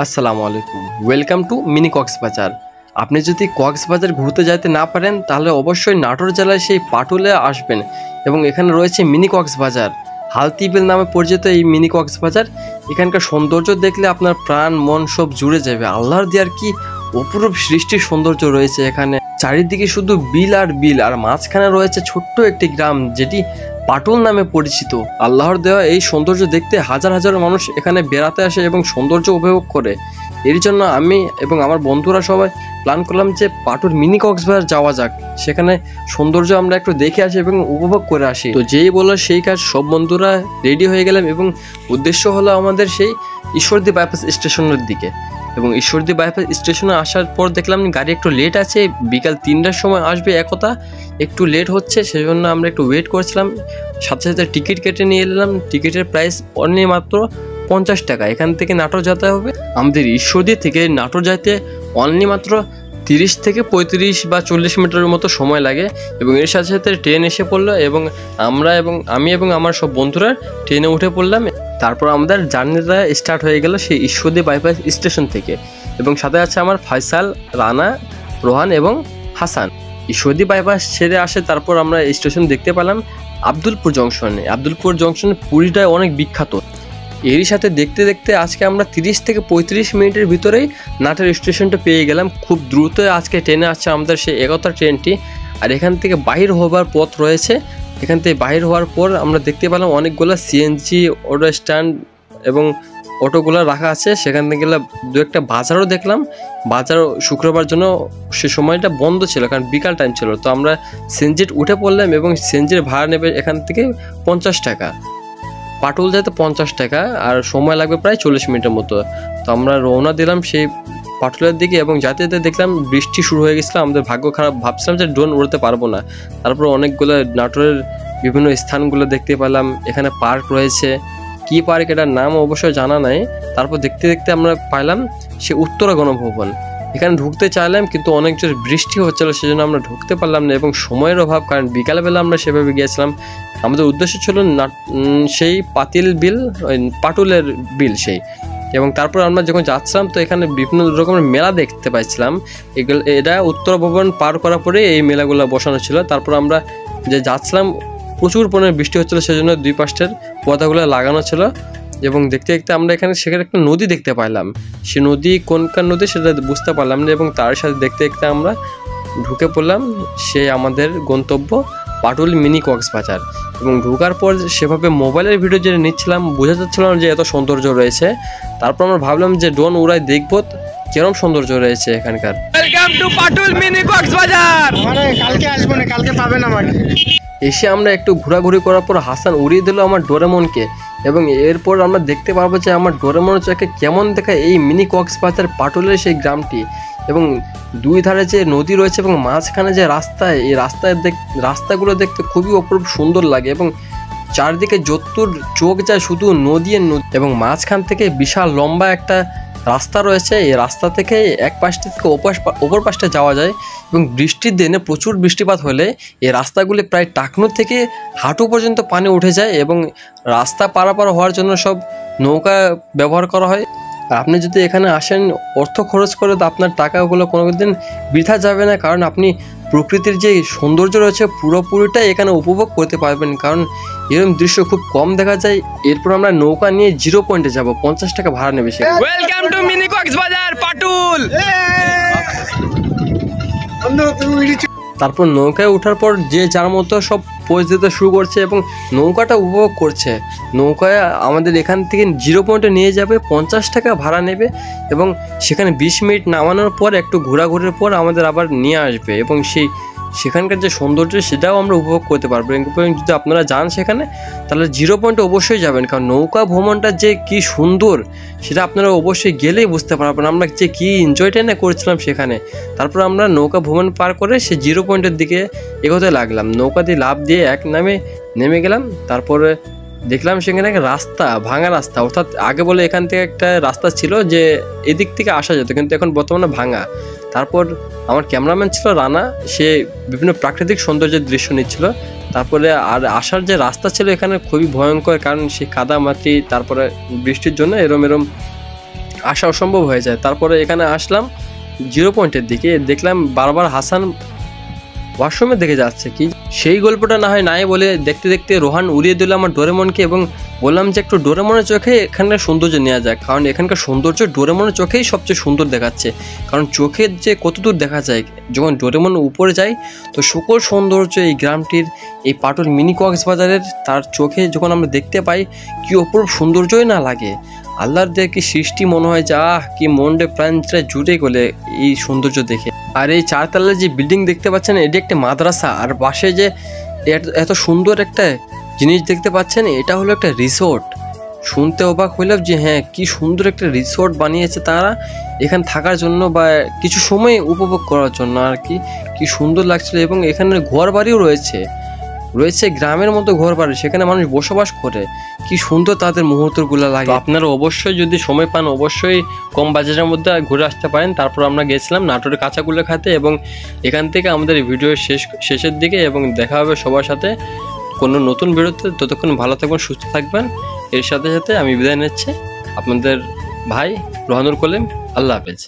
আসসালামু আলাইকুম, welcome to mini Cox's Bazar. আপনি যদি কক্সবাজার ঘুরতে যেতে না পারেন তাহলে অবশ্যই নাটোর জেলায় সেই পাটুলে আসবেন এবং এখানে রয়েছে মিনি কক্সবাজার। হালতিবিল নামে পরিচিত এই মিনি কক্সবাজার, এখানকার সৌন্দর্য দেখলে আপনার প্রাণ মন সব জুড়ে যাবে। আল্লাহর দেয়ার কি অপরূপ সৃষ্টির সৌন্দর্য রয়েছে এখানে। চারিদিকে শুধু বিল আর বিল, আর মাঝখানে রয়েছে ছোট্ট একটি গ্রাম যেটি পাটুল নামে পরিচিত। আল্লাহর দেওয়া এই সৌন্দর্য দেখতে হাজার হাজার মানুষ এখানে বেড়াতে আসে এবং সৌন্দর্য উপভোগ করে। এর জন্য আমি এবং আমার বন্ধুরা সবাই প্ল্যান করলাম যে পাটুল মিনি কক্সবাজার যাওয়া যাক, সেখানে সৌন্দর্য আমরা একটু দেখে আসি এবং উপভোগ করে আসি। তো যেই বললো সেই কাজ, সব বন্ধুরা রেডি হয়ে গেলাম এবং উদ্দেশ্য হলো আমাদের সেই ঈশ্বরদী বাইপাস স্টেশনের দিকে। এবং ঈশ্বরদী বাইপাস স্টেশনে আসার পর দেখলাম গাড়ি একটু লেট আছে, বিকাল 3টার সময় আসবে, একথা একটু লেট হচ্ছে, সেজন্য আমরা একটু ওয়েট করছিলাম। সাথে সাথে টিকিট কেটে নিয়ে এলাম। টিকিটের প্রাইস অনলি মাত্র 50 টাকা। এখান থেকে নাটোর যেতে হবে, আমাদের ঈশ্বরদী থেকে নাটোর যাইতে অনলি মাত্র 30 থেকে 35 বা 40 মিনিটের মতো সময় লাগে। এবং এর সাথে সাথে ট্রেন এসে পড়লো এবং আমি এবং আমার সব বন্ধুরা ট্রেনে উঠে পড়লাম। তারপর আমাদের জার্নিটা স্টার্ট হয়ে গেল সেই ঈশ্বরদী বাইপাস স্টেশন থেকে। এবং সাথে আছে আমার ফয়সাল, রানা, রোহান এবং হাসান। ঈশ্বরদী বাইপাস ছেড়ে আসে তারপর আমরা স্টেশন দেখতে পেলাম আব্দুলপুর জংশনে। আব্দুলপুর জংশনে পুরীটায় অনেক বিখ্যাত। এরই সাথে দেখতে দেখতে আজকে আমরা 30 থেকে 35 মিনিটের ভিতরেই নাটোর স্টেশনটা পেয়ে গেলাম। খুব দ্রুত আজকে ট্রেনে আসছে আমাদের সেই 11 ট্রেনটি। আর এখান থেকে বাহির হবার পথ রয়েছে। এখান থেকে বাহির হওয়ার পর আমরা দেখতে পেলাম অনেকগুলো সিএনজি অটো স্ট্যান্ড এবং অটোগুলো রাখা আছে। সেখান থেকে গেলে দু একটা বাজারও দেখলাম। বাজার শুক্রবার জন্য সে সময়টা বন্ধ ছিল, কারণ বিকাল টাইম ছিল। তো আমরা সিএনজিতে উঠে পড়লাম এবং সিএনজির ভাড়া নেবে এখান থেকে 50 টাকা। পাটুল যেতে 50 টাকা, আর সময় লাগবে প্রায় 40 মিনিটের মতো। তো আমরা রওনা দিলাম সেই পাটুলের দিকে এবং যেতে যেতে দেখলাম বৃষ্টি শুরু হয়ে গেছিলো। আমাদের ভাগ্য খারাপ, ভাবছিলাম যে ড্রোন উড়তে পারবো না। তারপর অনেকগুলো নাটোরের বিভিন্ন স্থানগুলো দেখতে পেলাম। এখানে পার্ক রয়েছে, কি পার্ক এটার নাম অবশ্যই জানা নাই। তারপর দেখতে দেখতে আমরা পাইলাম সে উত্তরা গণভবন। এখানে ঢুকতে চাইলাম কিন্তু অনেক জোর বৃষ্টি হচ্ছিল, সেজন্য আমরা ঢুকতে পারলাম না এবং সময়ের অভাব, কারণ বিকালবেলা আমরা সেভাবে গিয়েছিলাম। আমাদের উদ্দেশ্য ছিল সেই পাতিল বিল, পাটুলের বিল সেই। এবং তারপর আমরা যখন যাচ্ছিলাম তো এখানে বিভিন্ন রকমের মেলা দেখতে পাচ্ছিলাম। এটা উত্তর ভবন পার করার পরে এই মেলাগুলো বসানো ছিল। তারপর আমরা যে যাচ্ছিলাম প্রচুর পরিমাণে বৃষ্টি হচ্ছিলো, সেজন্য দুই পাশের পর্দাগুলো লাগানো ছিল। এবং দেখতে দেখতে আমরা সেখানে একটা নদী দেখতে পাইলাম। সে নদী কোনকার নদী সেটা বুঝতে পারলাম না। এবং তার সাথে দেখতে দেখতে আমরা ঢুকে পড়লাম সে আমাদের গন্তব্য পাটুল মিনি কক্সবাজার। এবং ঢোকার পর সেভাবে মোবাইলের ভিডিও যেটা নিচ্ছিলাম বোঝা যাচ্ছিল না যে এত সৌন্দর্য রয়েছে। তারপর আমরা ভাবলাম যে ড্রোন উড়াই দেখবো কিরকম সৌন্দর্য রয়েছে এখানকার। Welcome to Patul mini Cox's Bazar. কালকে আসবো না, কালকে পাবেন আমাকে। এসে আমরা একটু ঘোরাঘুরি করার পর হাসান উড়িয়ে দিল আমার ডোরেমনকে। এবং এরপর আমরা দেখতে পারবো যে আমার ডোরেমনের চোখে কেমন দেখায় এই মিনি কক্সবাজার পাটুলের সেই গ্রামটি। এবং দুই ধারে যে নদী রয়েছে এবং মাঝখানে যে রাস্তায়, এই রাস্তাগুলো দেখতে খুবই অপরূপ সুন্দর লাগে। এবং চারদিকে যতদূর চোখ যায় শুধু নদী আর নদী। এবং মাঝখান থেকে বিশাল লম্বা একটা রাস্তা রয়েছে। এই রাস্তা থেকে এক পাশটা থেকে অপর পাশটা যাওয়া যায়। এবং বৃষ্টির দিনে প্রচুর বৃষ্টিপাত হলে এই রাস্তাগুলি প্রায় টাকনু থেকে হাঁটু পর্যন্ত পানি উঠে যায়। এবং রাস্তা পারাপার হওয়ার জন্য সব নৌকা ব্যবহার করা হয়। আপনি যদি এখানে আসেন অর্থ খরচ করে, তো আপনার টাকাগুলো কোনোদিন বৃথা যাবে না, কারণ আপনি প্রকৃতির যে সৌন্দর্য রয়েছে পুরোপুরিটাই এখানে উপভোগ করতে পারবেন, কারণ এরকম দৃশ্য খুব কম দেখা যায়। এরপর আমরা নৌকা নিয়ে 0 পয়েন্টে যাব, 50 টাকা ভাড়া নেবে সে। Welcome to mini Cox's Bazar Patul. তারপর নৌকায় ওঠার পর যে যার মতো সব পোজ দিতে শুরু করছে এবং নৌকাটা উপভোগ করছে। নৌকায় আমাদের এখান থেকে 0 পয়েন্টে নিয়ে যাবে, 50 টাকা ভাড়া নেবে এবং সেখানে 20 মিনিট নামানোর পর একটু ঘোরাঘুরির পর আমাদের আবার নিয়ে আসবে। এবং সেখানকার যে সৌন্দর্য সেটাও আমরা উপভোগ করতে পারবো। এবং যদি আপনারা যান সেখানে তাহলে 0 পয়েন্টে অবশ্যই যাবেন, কারণ নৌকা ভ্রমণটা যে কি সুন্দর সেটা আপনারা অবশ্যই গেলেই বুঝতে পারবেন আমরা যে কি এনজয়টা না করেছিলাম সেখানে। তারপর আমরা নৌকা ভ্রমণ পার করে সে 0 পয়েন্টের দিকে এগোতে লাগলাম। নৌকা দিয়ে লাফ দিয়ে নেমে গেলাম। তারপরে দেখলাম সেখানে একটা রাস্তা, ভাঙা রাস্তা, অর্থাৎ আগে বলে এখান থেকে একটা রাস্তা ছিল যে এদিক থেকে আসা যেত, কিন্তু এখন বর্তমানে ভাঙা। তারপর আমার ক্যামেরাম্যান ছিল রানা, সে বিভিন্ন প্রাকৃতিক সৌন্দর্যের দৃশ্য নিচ্ছিল। তারপরে আর আসার যে রাস্তা ছিল এখানে খুবই ভয়ঙ্কর, কারণ সে কাদা মাটি, তারপরে বৃষ্টির জন্য এরম আসা অসম্ভব হয়ে যায়। তারপরে এখানে আসলাম 0 পয়েন্টের দিকে, দেখলাম বারবার হাসান ওয়াশরুমের দিকে যাচ্ছে। কি সেই গল্পটা না হয় নাই বলে দেখতে দেখতে রোহান উড়িয়ে দিল আমার ডোরেমনকে এবং বললাম যে একটু ডোরেমনের চোখে এখানকার সৌন্দর্য নেওয়া যাক, কারণ এখানকার সৌন্দর্য ডোরেমনের চোখেই সবচেয়ে সুন্দর দেখাচ্ছে। কারণ চোখের যে কতদূর দেখা যায়, যখন ডোরেমন উপরে যায় তো সকল সৌন্দর্য এই গ্রামটির, এই পাটুল মিনি কক্সবাজারের তার চোখে যখন আমরা দেখতে পাই কি অপূর্ব সৌন্দর্যই না লাগে। আল্লাহর দিয়ে কি সৃষ্টি মনে হয়, যা কি মনটা প্রাণটা জুড়ে গেলে এই সৌন্দর্য দেখে। আর এই 4 তলার যে বিল্ডিং দেখতে পাচ্ছেন এটি একটা মাদ্রাসা, আর পাশে যে এত সুন্দর একটা জিনিস দেখতে পাচ্ছেন এটা হলো একটা রিসোর্ট। শুনতে অবাক হইলাম যে হ্যাঁ কি সুন্দর একটা রিসোর্ট বানিয়েছে তারা এখানে থাকার জন্য বা কিছু সময় উপভোগ করার জন্য আর কি সুন্দর লাগছিল। এবং এখানে ঘর বাড়িও রয়েছে গ্রামের মতো ঘর বাড়ি, সেখানে মানুষ বসবাস করে, কি সুন্দর তাদের মুহূর্তগুলো লাগে। আপনারা অবশ্যই যদি সময় পান অবশ্যই কম বাজেটের মধ্যে ঘুরে আসতে পারেন। তারপর আমরা গেছিলাম নাটোরের কাঁচাকুলে খাতে এবং এখান থেকে আমাদের ভিডিওর শেষের দিকে, এবং দেখা হবে সবার সাথে কোনো নতুন ভিডিওতে। ততক্ষণ ভালো থাকবেন, সুস্থ থাকবেন। এর সাথে সাথে আমি বিদায় নিচ্ছি, আপনাদের ভাই রোহানুল কলিম। আল্লাহ হাফেজ।